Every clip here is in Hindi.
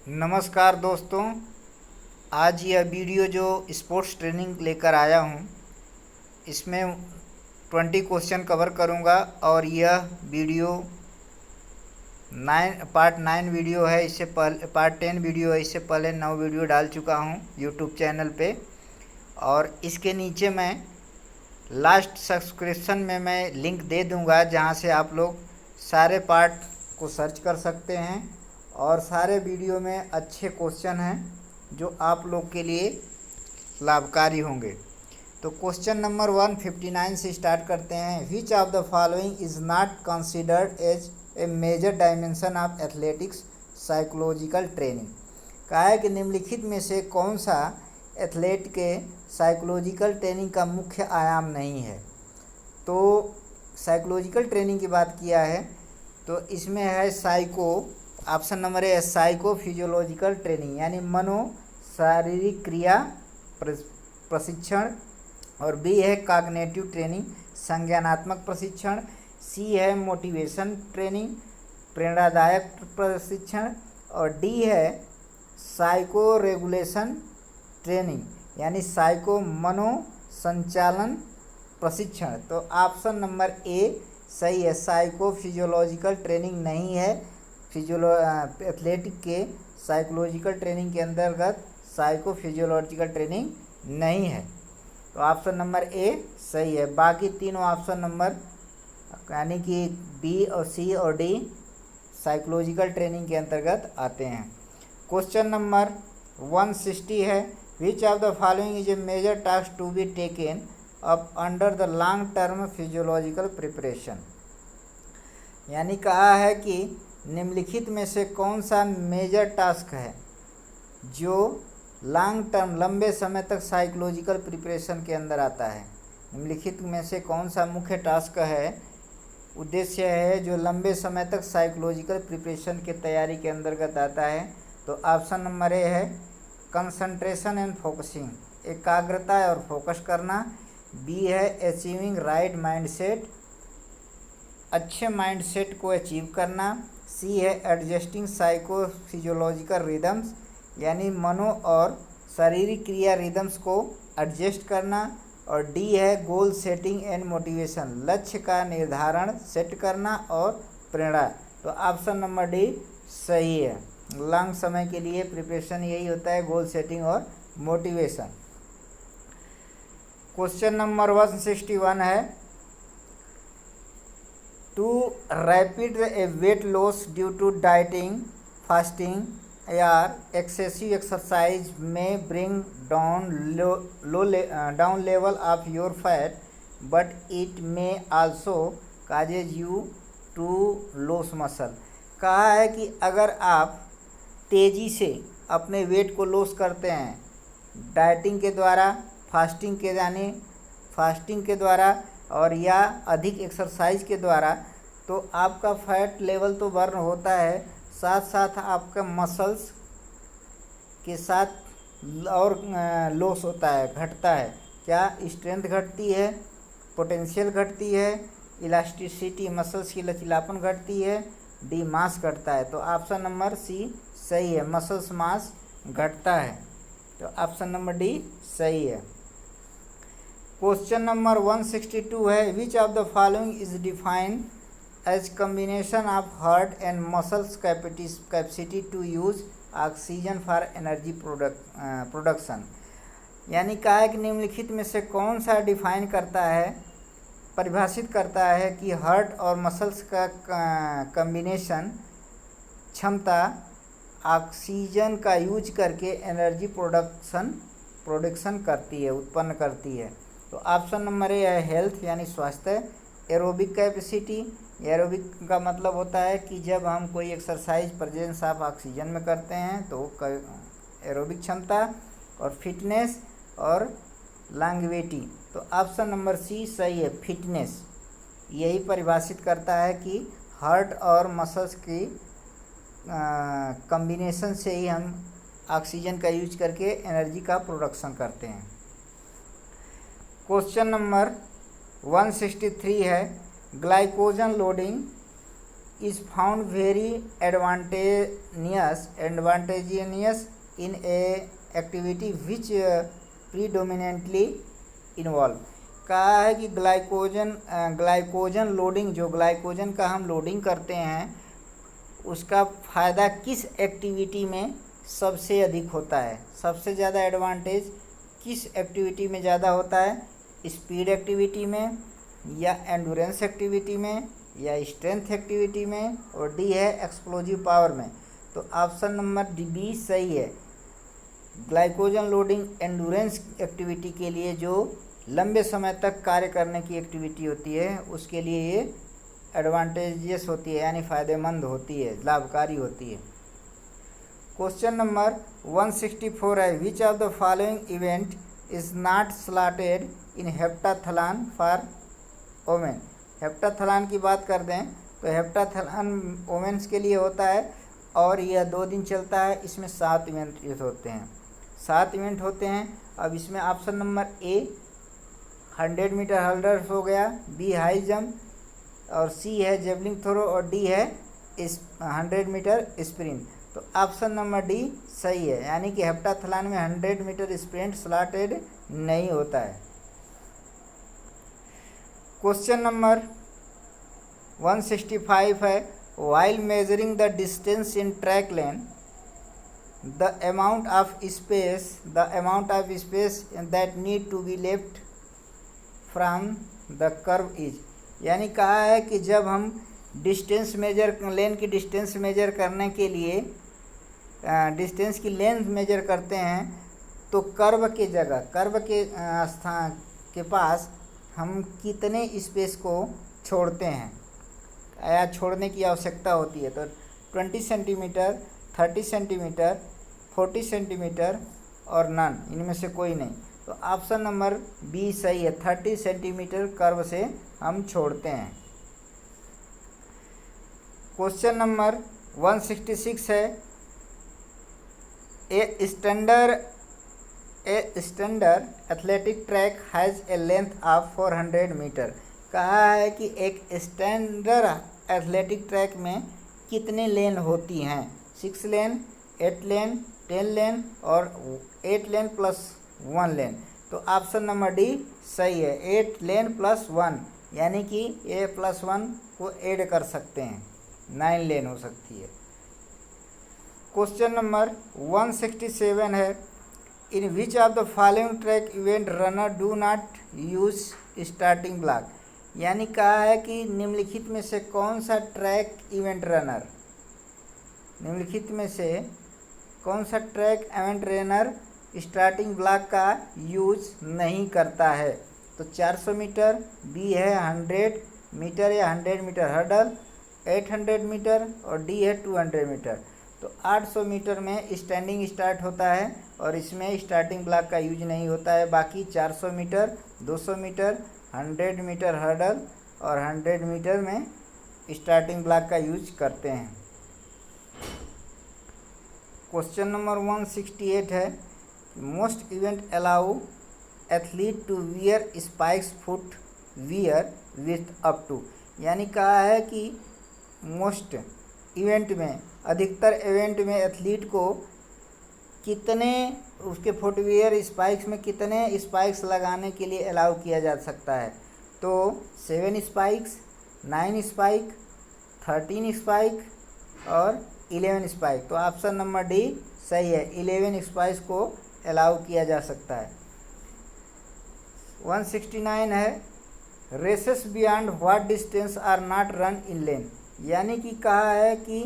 नमस्कार दोस्तों। आज यह वीडियो जो स्पोर्ट्स ट्रेनिंग लेकर आया हूँ, इसमें 20 क्वेश्चन कवर करूँगा और यह वीडियो पार्ट 9 वीडियो है। इससे पहले पार्ट 10 वीडियो है। इससे पहले 9 वीडियो डाल चुका हूँ यूट्यूब चैनल पे। और इसके नीचे मैं लास्ट सब्सक्रिप्शन में मैं लिंक दे दूँगा, जहाँ से आप लोग सारे पार्ट को सर्च कर सकते हैं और सारे वीडियो में अच्छे क्वेश्चन हैं जो आप लोग के लिए लाभकारी होंगे। तो क्वेश्चन नंबर 159 से स्टार्ट करते हैं। Which of the following is not considered as a major dimension of athletics psychological training. कहा है कि निम्नलिखित में से कौन सा एथलेट के साइकोलॉजिकल ट्रेनिंग का मुख्य आयाम नहीं है। तो साइकोलॉजिकल ट्रेनिंग की बात किया है तो इसमें है ऑप्शन नंबर ए साइको फिजियोलॉजिकल ट्रेनिंग, यानी मनो शारीरिक क्रिया प्रशिक्षण। और बी है कॉग्निटिव ट्रेनिंग, संज्ञानात्मक प्रशिक्षण। सी है मोटिवेशन ट्रेनिंग, प्रेरणादायक प्रशिक्षण। और डी है साइको रेगुलेशन ट्रेनिंग, यानी साइको मनो संचालन प्रशिक्षण। तो ऑप्शन नंबर ए सही है, साइको फिजियोलॉजिकल ट्रेनिंग नहीं है। एथलेटिक के साइकोलॉजिकल ट्रेनिंग के अंतर्गत साइको फिजियोलॉजिकल ट्रेनिंग नहीं है। तो ऑप्शन नंबर ए सही है। बाकी तीनों ऑप्शन नंबर यानी कि बी और सी और डी साइकोलॉजिकल ट्रेनिंग के अंतर्गत आते हैं। क्वेश्चन नंबर 160 है। Which of the following is a major task to be taken up under the long term physiological preparation, यानी कहा है कि निम्नलिखित में से कौन सा मेजर टास्क है जो लॉन्ग टर्म लंबे समय तक साइकोलॉजिकल प्रिपरेशन के अंदर आता है। निम्नलिखित में से कौन सा मुख्य टास्क है, उद्देश्य है जो लंबे समय तक साइकोलॉजिकल प्रिपरेशन के तैयारी के अंतर्गत आता है। तो ऑप्शन नंबर ए है कंसंट्रेशन एंड फोकसिंग, एकाग्रता और फोकस करना। बी है अचीविंग राइट माइंडसेट, अच्छे माइंडसेट को अचीव करना। सी है एडजस्टिंग साइको फिजियोलॉजिकल रिदम्स, यानी मनो और शारीरिक क्रिया रिदम्स को एडजस्ट करना। और डी है गोल सेटिंग एंड मोटिवेशन, लक्ष्य का निर्धारण सेट करना और प्रेरणा। तो ऑप्शन नंबर डी सही है। लॉन्ग समय के लिए प्रिपरेशन यही होता है, गोल सेटिंग और मोटिवेशन। क्वेश्चन नंबर 161 है। To rapid a weight loss due to dieting, fasting या excessive exercise may bring down level of your fat, but it may also causes you to loss muscle. कहा है कि अगर आप तेज़ी से अपने वेट को लॉस करते हैं डाइटिंग के द्वारा, फास्टिंग के द्वारा और या अधिक एक्सरसाइज के द्वारा, तो आपका फैट लेवल तो बर्न होता है, साथ साथ आपका मसल्स के साथ और लॉस होता है, घटता है। क्या स्ट्रेंथ घटती है, पोटेंशियल घटती है, इलास्टिसिटी मसल्स की लचीलापन घटती है, डी मास घटता है। तो ऑप्शन नंबर सी सही है, मसल्स मास घटता है। तो ऑप्शन नंबर डी सही है। क्वेश्चन नंबर 162 है। Which of the following is defined as combination of heart and muscles capacity to use oxygen for energy production, यानी कहा है कि निम्नलिखित में से कौन सा डिफाइन करता है, परिभाषित करता है कि हार्ट और मसल्स का कम्बिनेशन क्षमता ऑक्सीजन का यूज करके एनर्जी प्रोडक्शन करती है, उत्पन्न करती है। तो ऑप्शन नंबर ए है हेल्थ, यानी स्वास्थ्य। एरोबिक कैपेसिटी, एरोबिक का मतलब होता है कि जब हम कोई एक्सरसाइज प्रेजेंस ऑफ ऑक्सीजन में करते हैं तो एरोबिक क्षमता। और फिटनेस और लॉन्गेविटी। तो ऑप्शन नंबर सी सही है, फिटनेस। यही परिभाषित करता है कि हार्ट और मसल्स की कॉम्बिनेशन से ही हम ऑक्सीजन का यूज करके एनर्जी का प्रोडक्शन करते हैं। क्वेश्चन नंबर 163 है। Glycogen loading is found very advantageous in A activity which predominantly involve. कहा है कि ग्लाइकोजन लोडिंग, जो ग्लाइकोजन का हम लोडिंग करते हैं उसका फ़ायदा किस एक्टिविटी में सबसे अधिक होता है, सबसे ज़्यादा एडवांटेज किस एक्टिविटी में ज़्यादा होता है, स्पीड एक्टिविटी में या एंडोरेंस एक्टिविटी में या स्ट्रेंथ एक्टिविटी में, और डी है एक्सप्लोजिव पावर में। तो ऑप्शन नंबर बी सही है। ग्लाइकोजन लोडिंग एंडोरेंस एक्टिविटी के लिए, जो लंबे समय तक कार्य करने की एक्टिविटी होती है, उसके लिए ये एडवांटेजियस होती है, यानी फ़ायदेमंद होती है, लाभकारी होती है। क्वेश्चन नंबर 164 है, which of the following event is not slotted in heptathlon for women. Heptathlon की बात कर दें तो हेप्टाथलन वोमेन्स के लिए होता है और यह 2 दिन चलता है। इसमें 7 इवेंट होते हैं, 7 इवेंट होते हैं। अब इसमें option number A 100 meter hurdles हो गया, बी हाई जंप, और सी है जेवलिन थ्रो, और डी है 100 मीटर स्प्रिंट। तो ऑप्शन नंबर डी सही है, यानी कि हेप्टाथलन में 100 मीटर स्प्रिंट स्लॉटेड नहीं होता है। क्वेश्चन नंबर 165 है, while measuring the distance in track lane the amount of space that need to be left from the curve is. यानी कहा है कि जब हम लेन की डिस्टेंस मेजर करने के लिए डिस्टेंस की लेंथ मेजर करते हैं तो कर्व के स्थान के पास हम कितने स्पेस को छोड़ते हैं या छोड़ने की आवश्यकता होती है। तो 20 सेंटीमीटर, 30 सेंटीमीटर, 40 सेंटीमीटर और नन, इनमें से कोई नहीं। तो ऑप्शन नंबर बी सही है, 30 सेंटीमीटर कर्व से हम छोड़ते हैं। क्वेश्चन नंबर 166 है, a standard athletic track has a length of 400 metre. कहा है कि एक स्टैंडर्ड एथलेटिक ट्रैक में कितने लेन होती हैं, 6 लेन, 8 लेन, 10 लेन और 8 लेन प्लस 1 लेन। तो ऑप्शन नंबर डी सही है, 8 लेन प्लस 1, यानी कि ए प्लस 1 को ऐड कर सकते हैं, 9 लेन हो सकती है। क्वेश्चन नंबर 167 है, in which of the following track event runner do not use starting block. यानी कहा है कि निम्नलिखित में से कौन सा track event runner starting block का यूज नहीं करता है। तो 400 मीटर, बी है 100 मीटर या 100 मीटर हर्डल, 800 मीटर और डी है 200 मीटर। तो 800 मीटर में स्टैंडिंग स्टार्ट होता है और इसमें स्टार्टिंग ब्लॉक का यूज नहीं होता है। बाकी 400 मीटर, 200 मीटर, 100 मीटर हर्डल और 100 मीटर में स्टार्टिंग ब्लॉक का यूज करते हैं। क्वेश्चन नंबर 168 है, most event allow athlete to wear spikes foot wear with up to. यानी कहा है कि मोस्ट इवेंट में, अधिकतर इवेंट में एथलीट को कितने उसके फुटवियर स्पाइक्स में कितने स्पाइक्स लगाने के लिए अलाउ किया जा सकता है। तो 7 स्पाइक्स, 9 स्पाइक, 13 स्पाइक और 11 स्पाइक। तो ऑप्शन नंबर डी सही है, 11 स्पाइक्स को अलाउ किया जा सकता है। 169 है, races beyond what distance are not run in lane. यानी कि कहा है कि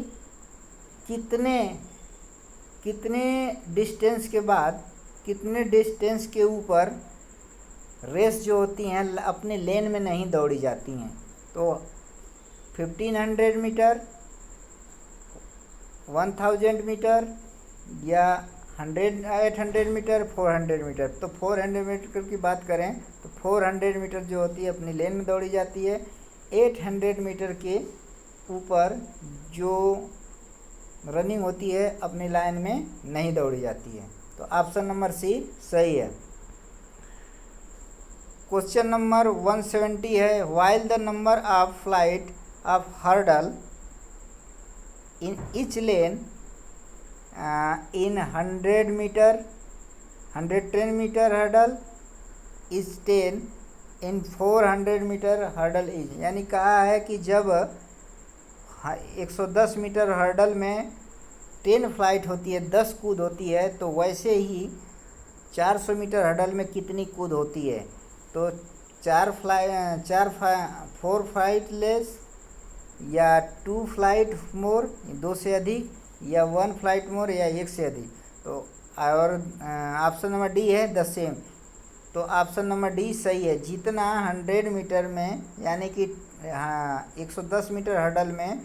कितने डिस्टेंस के बाद, कितने डिस्टेंस के ऊपर रेस जो होती हैं अपने लेन में नहीं दौड़ी जाती हैं। तो 1500 मीटर, 1000 मीटर या 800 मीटर, 400 मीटर। तो 400 मीटर की बात करें तो 400 मीटर जो होती है अपनी लेन में दौड़ी जाती है। 800 मीटर के ऊपर जो रनिंग होती है अपनी लाइन में नहीं दौड़ी जाती है। तो ऑप्शन नंबर सी सही है। क्वेश्चन नंबर 170 है, while the number of flight of hurdle in each lane in 100 meter 110 meter hurdle is 10 in 400 meter hurdle is, यानी कहा है कि जब 110 मीटर हर्डल में 10 फ्लाइट होती है, 10 कूद होती है, तो वैसे ही 400 मीटर हर्डल में कितनी कूद होती है। तो 4 फ्लाइट लेस या 2 फ्लाइट मोर, 2 से अधिक, या 1 फ्लाइट मोर, या 1 से अधिक। तो और ऑप्शन नंबर डी है द सेम। तो ऑप्शन नंबर डी सही है। जितना 100 मीटर में, यानी कि 110 मीटर हर्डल में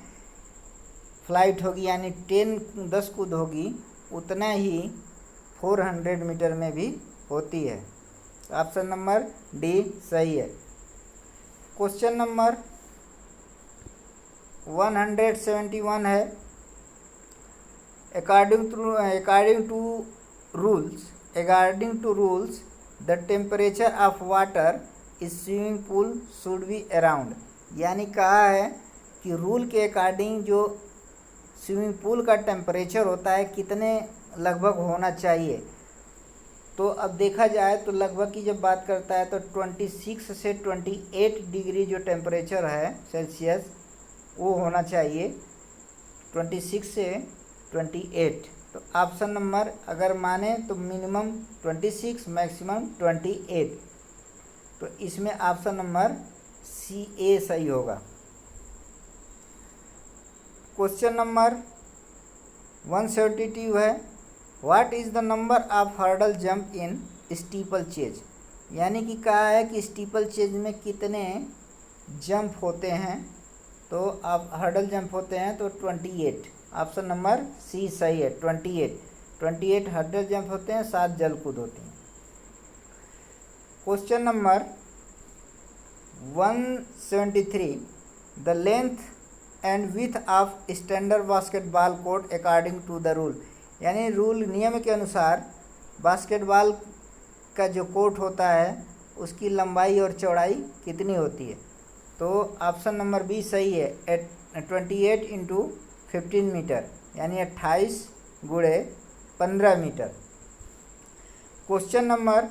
फ्लाइट होगी, यानी 10 कूद होगी, उतना ही 400 मीटर में भी होती है। ऑप्शन नंबर डी सही है। क्वेश्चन नंबर 171 है, according to rules the temperature of water is swimming pool should be around, यानी कहा है कि रूल के अकॉर्डिंग जो स्विमिंग पूल का टेम्परेचर होता है कितने लगभग होना चाहिए। तो अब देखा जाए तो लगभग की जब बात करता है तो 26 से 28 डिग्री जो टेम्परेचर है सेल्सियस वो होना चाहिए, 26 से 28। तो ऑप्शन नंबर अगर माने तो मिनिमम 26, मैक्सिमम 28, तो इसमें ऑप्शन नंबर सी ए सही होगा। क्वेश्चन नंबर 172 है, what is the number of hurdle jump in steeple chase, यानी कि कहा है कि स्टीपल चेज में कितने जंप होते हैं। तो आप हर्डल जंप होते हैं तो 28, ऑप्शन नंबर सी सही है। 28 हर्डल जंप होते हैं, 7 जल कूद होती हैं। Question number 173, the length and width of standard basketball court according to the rule, यानी रूल नियम के अनुसार बास्केटबॉल का जो कोर्ट होता है उसकी लंबाई और चौड़ाई कितनी होती है। तो ऑप्शन नंबर बी सही है, 28 इंटू 15 मीटर, यानी 28 गुणे 15 मीटर। क्वेश्चन नंबर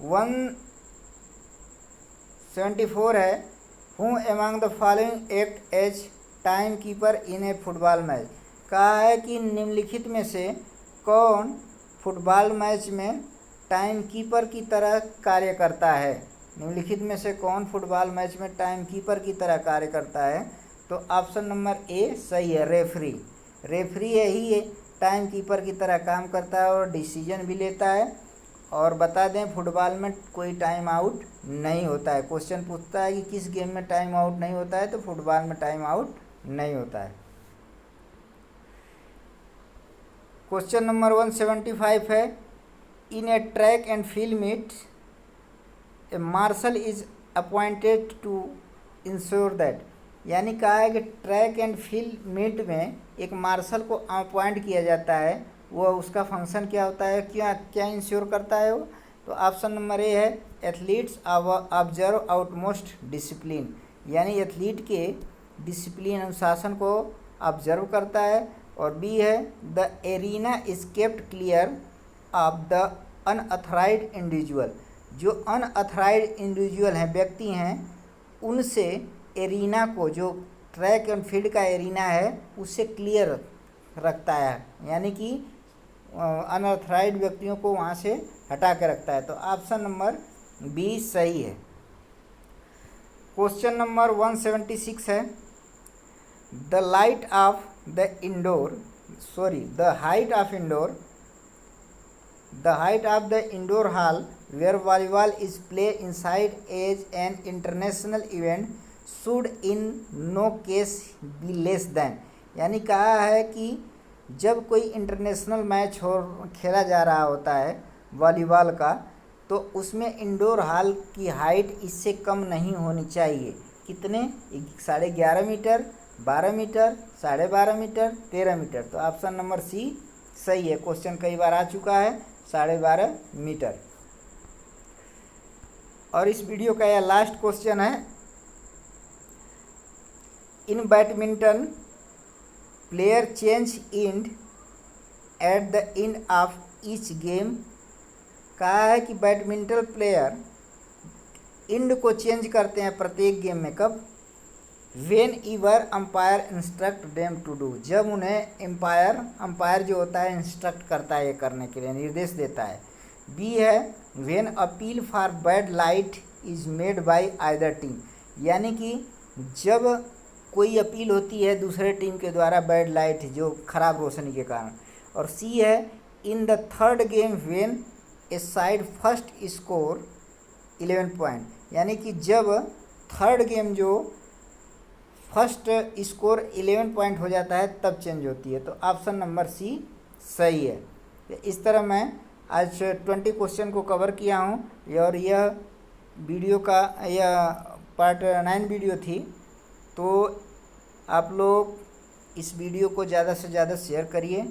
174 है, who among the following act as time keeper in a football match, कहा है कि निम्नलिखित में से कौन फुटबॉल मैच में टाइम कीपर की तरह कार्य करता है। निम्नलिखित में से कौन फुटबॉल मैच में टाइम कीपर की तरह कार्य करता है। तो ऑप्शन नंबर ए सही है, रेफरी यही टाइम कीपर की तरह काम करता है और डिसीजन भी लेता है। और बता दें फुटबॉल में कोई टाइम आउट नहीं होता है। क्वेश्चन पूछता है कि किस गेम में टाइम आउट नहीं होता है, तो फुटबॉल में टाइम आउट नहीं होता है। क्वेश्चन नंबर 175 है, in a track and field meet a marshal is appointed to ensure that, यानी कहा है कि ट्रैक एंड फील्ड मीट में एक मार्शल को अपॉइंट किया जाता है। वो उसका फंक्शन क्या होता है, क्या इंश्योर करता है वो। तो ऑप्शन नंबर ए है, एथलीट्स ऑब्जर्व आउटमोस्ट डिसिप्लिन, यानी एथलीट के डिसिप्लिन अनुशासन को ऑब्जर्व करता है। और बी है, the arena is kept clear of the unauthorised individual, जो अनअथराइज्ड इंडिविजुअल हैं, व्यक्ति हैं, उनसे एरिना को, जो ट्रैक एंड फील्ड का एरिना है उससे क्लियर रखता है, यानी कि अनअथराइज्ड व्यक्तियों को वहाँ से हटा के रखता है। तो ऑप्शन नंबर बी सही है। क्वेश्चन नंबर 176 है, the height of the indoor hall where volleyball is play inside as an international event should in no case be less than, यानी कहा है कि जब कोई इंटरनेशनल मैच खेला जा रहा होता है वॉलीबॉल का, तो उसमें इंडोर हॉल की हाइट इससे कम नहीं होनी चाहिए। कितने, 11.5 मीटर, 12 मीटर, 12.5 मीटर, 13 मीटर। तो ऑप्शन नंबर सी सही है। क्वेश्चन कई बार आ चुका है, 12.5 मीटर। और इस वीडियो का यह लास्ट क्वेश्चन है, in badminton player change end at the end of each game. कहा है कि बैडमिंटन प्लेयर इंड को चेंज करते हैं प्रत्येक गेम में। कब? Whenever umpire instruct them to do, जब उन्हें अंपायर जो होता है इंस्ट्रक्ट करता है ये करने के लिए, निर्देश देता है। बी है when appeal for bad light is made by either team, यानी कि जब कोई अपील होती है दूसरे टीम के द्वारा बैड लाइट, जो खराब रोशनी के कारण। और सी है in the third game when a side first score 11 point, यानी कि जब थर्ड गेम जो फर्स्ट स्कोर 11 पॉइंट हो जाता है तब चेंज होती है। तो ऑप्शन नंबर सी सही है। तो इस तरह मैं आज 20 क्वेश्चन को कवर किया हूँ और यह वीडियो का यह पार्ट 9 वीडियो थी। तो आप लोग इस वीडियो को ज़्यादा से ज़्यादा शेयर करिए,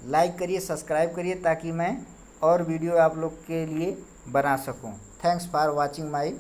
लाइक करिए, सब्सक्राइब करिए, ताकि मैं और वीडियो आप लोग के लिए बना सकूं। Thanks for watching my